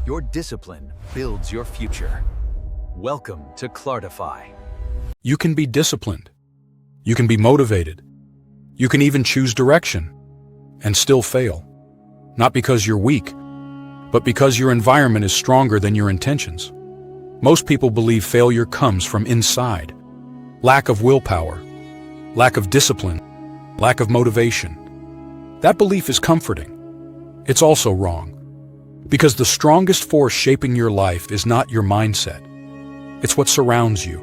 Your discipline builds your future. Welcome to Clartify. You can be disciplined. You can be motivated. You can even choose direction and still fail. Not because you're weak, but because your environment is stronger than your intentions. Most people believe failure comes from inside. Lack of willpower, lack of discipline, lack of motivation. That belief is comforting. It's also wrong. Because the strongest force shaping your life is not your mindset. It's what surrounds you.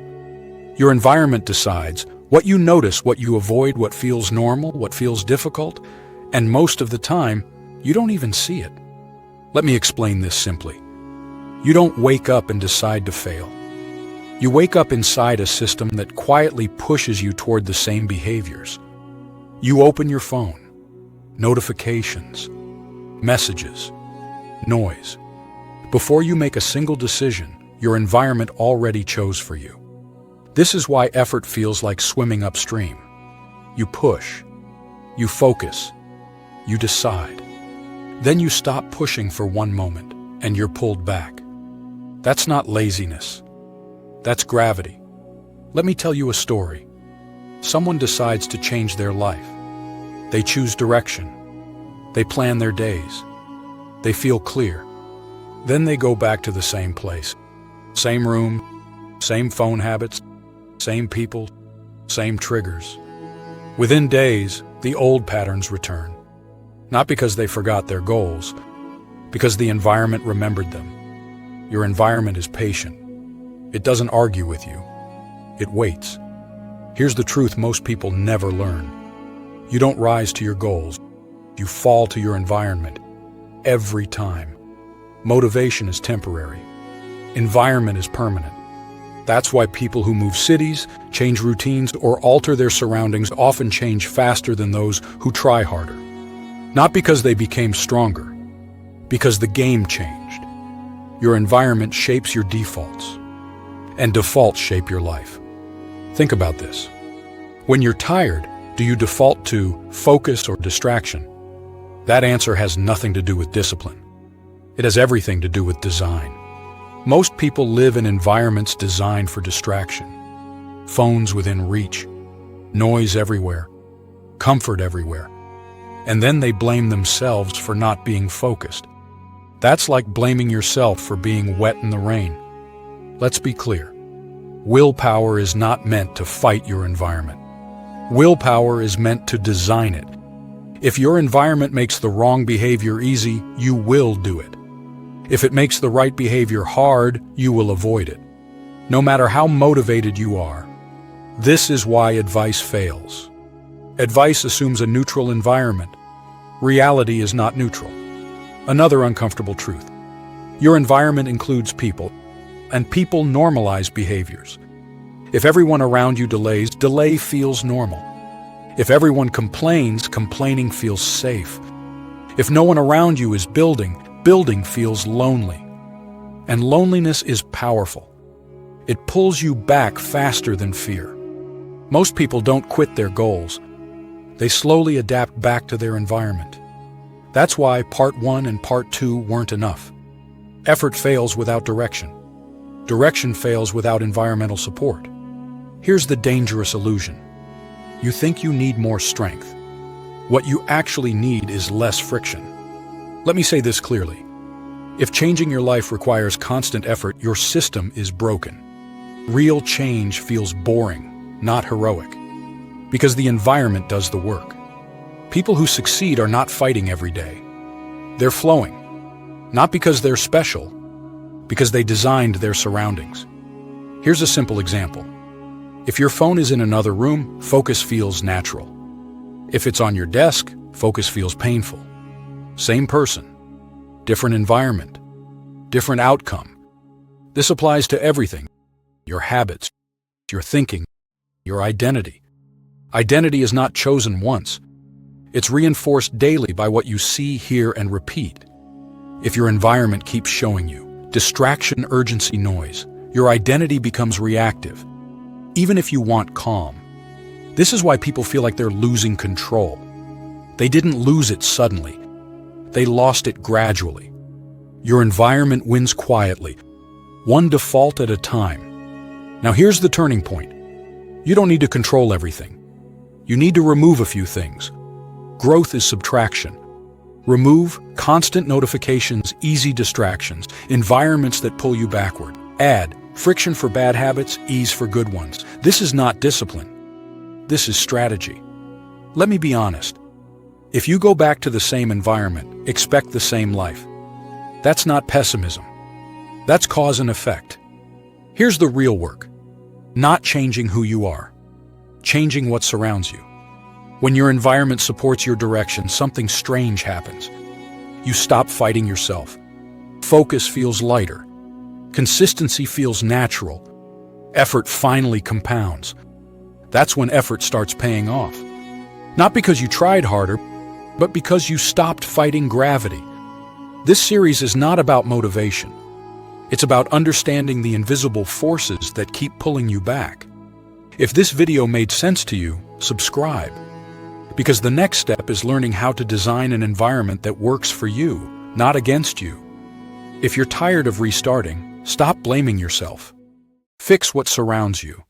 Your environment decides what you notice, what you avoid, what feels normal, what feels difficult, and most of the time, you don't even see it. Let me explain this simply. You don't wake up and decide to fail. You wake up inside a system that quietly pushes you toward the same behaviors. You open your phone, notifications, messages, noise. Before you make a single decision, your environment already chose for you. This is why effort feels like swimming upstream. You push, you focus, you decide. Then you stop pushing for one moment and you're pulled back. That's not laziness. That's gravity. Let me tell you a story. Someone decides to change their life. They choose direction. They plan their days. They feel clear. Then they go back to the same place. Same room, same phone habits, same people, same triggers. Within days, the old patterns return. Not because they forgot their goals, because the environment remembered them. Your environment is patient. It doesn't argue with you. It waits. Here's the truth most people never learn. You don't rise to your goals. You fall to your environment. Every time. Motivation is temporary. Environment is permanent. That's why people who move cities, change routines, or alter their surroundings often change faster than those who try harder. Not because they became stronger, because the game changed. Your environment shapes your defaults, and defaults shape your life. Think about this. When you're tired, do you default to focus or distraction? That answer has nothing to do with discipline. It has everything to do with design. Most people live in environments designed for distraction. Phones within reach, noise everywhere, comfort everywhere. And then they blame themselves for not being focused. That's like blaming yourself for being wet in the rain. Let's be clear. Willpower is not meant to fight your environment. Willpower is meant to design it. If your environment makes the wrong behavior easy, you will do it. If it makes the right behavior hard, you will avoid it. No matter how motivated you are. This is why advice fails. Advice assumes a neutral environment. Reality is not neutral. Another uncomfortable truth. Your environment includes people, and people normalize behaviors. If everyone around you delays, delay feels normal. If everyone complains, complaining feels safe. If no one around you is building, building feels lonely. And loneliness is powerful. It pulls you back faster than fear. Most people don't quit their goals. They slowly adapt back to their environment. That's why part 1 and part 2 weren't enough. Effort fails without direction. Direction fails without environmental support. Here's the dangerous illusion. You think you need more strength. What you actually need is less friction. Let me say this clearly. If changing your life requires constant effort, your system is broken. Real change feels boring, not heroic, because the environment does the work. People who succeed are not fighting every day. They're flowing, not because they're special, because they designed their surroundings. Here's a simple example. If your phone is in another room, focus feels natural. If it's on your desk, focus feels painful. Same person, different environment, different outcome. This applies to everything. Your habits, your thinking, your identity. Identity is not chosen once. It's reinforced daily by what you see, hear, and repeat. If your environment keeps showing you distraction, urgency, noise, your identity becomes reactive, even if you want calm. This is why people feel like they're losing control. They didn't lose it suddenly. They lost it gradually. Your environment wins quietly, one default at a time. Now here's the turning point. You don't need to control everything. You need to remove a few things. Growth is subtraction. Remove constant notifications, easy distractions, environments that pull you backward. Add friction for bad habits, ease for good ones. This is not discipline. This is strategy. Let me be honest. If you go back to the same environment, expect the same life. That's not pessimism. That's cause and effect. Here's the real work. Not changing who you are. Changing what surrounds you. When your environment supports your direction, something strange happens. You stop fighting yourself. Focus feels lighter. Consistency feels natural. Effort finally compounds. That's when effort starts paying off. Not because you tried harder, but because you stopped fighting gravity. This series is not about motivation. It's about understanding the invisible forces that keep pulling you back. If this video made sense to you, subscribe. Because the next step is learning how to design an environment that works for you, not against you. If you're tired of restarting, stop blaming yourself. Fix what surrounds you.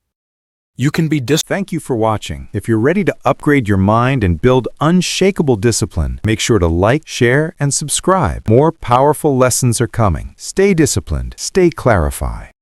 You can be Thank you for watching. If you're ready to upgrade your mind and build unshakable discipline, make sure to like, share, and subscribe. More powerful lessons are coming. Stay disciplined. Stay clarify.